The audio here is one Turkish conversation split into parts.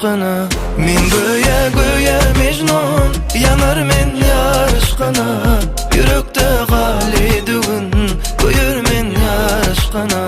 aşkına. Men göýe göýe mejnun, yanar men ýar aşkına. Yürekde gali düğün, koyur men ýar aşkına.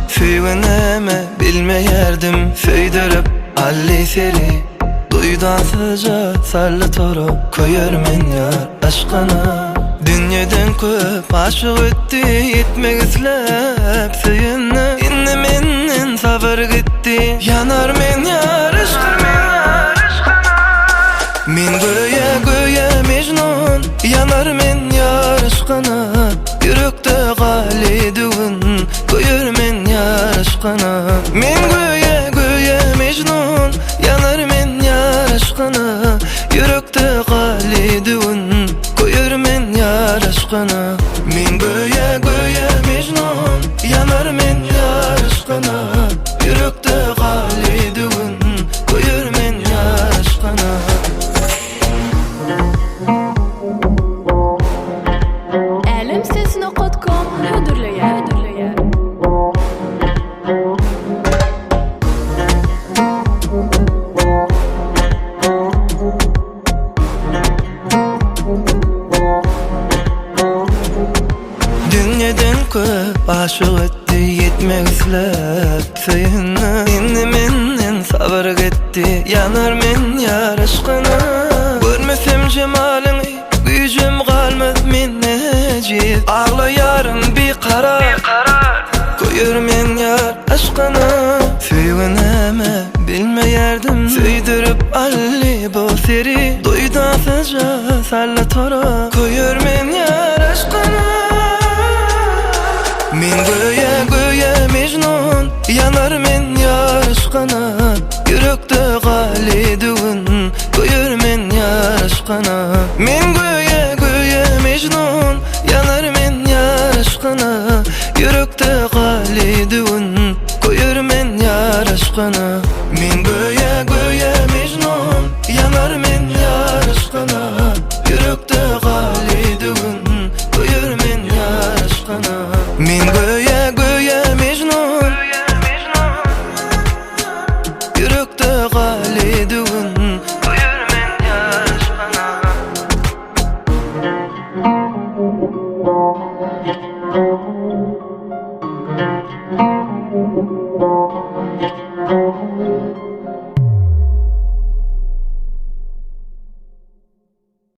Süýgeneme bilmeýärdim, söýdürüp alli seri. Duydan sıca sarlı toro, koyur men ýar aşkına. Dünýeden köp aşyk etdi, yetmek isläp süýünni. Indi menden sabyr gitdi, yanar men ýar aşkına. Men göýe göýe mejnun, yanar men ýar aşkına. Yürekde gali düğün, koyur men ýar aşkına. Men göýe göýe mejnun, yanar men ýar aşkına. Yürekde gali düğün, koyur men ýar aşkına. Men göýe göýe mejnun, yanar men ýar aşkına. Yürekde gali düğün, koyur men ýar aşkına. Alimsesine.com hödürleýär. Dünýeden köp aşyk etdi, yetmek isläp süýünni. Indi menden sabyr gitdi, yanar men ýar aşkına. Görmesem jemalyňy, güýjüm galmaz menne jit. Aglaýarym bir karar, koyur men ýar aşkına. Süýgeneme bilmeýärdim, söýdürüp alli bu seri. Duydan sıja sarly toro, koyur men ýar aşkına. Men göýe göýe mejnun, yanar men ýar aşkına. Yürekde gali düğün, koyur men ýar aşkına. Men göýe göýe mejnun, yanar men ýar aşkına. Yürekde gali düğün, koyur men ýar aşkına. Men göýe göýe mejnun, yanar men ýar aşkına. Yürekde gali düğün, koyur men ýar aşkına. Men göýe göýe mejnun, yürekde gali düğün, koyur men ýar aşkına.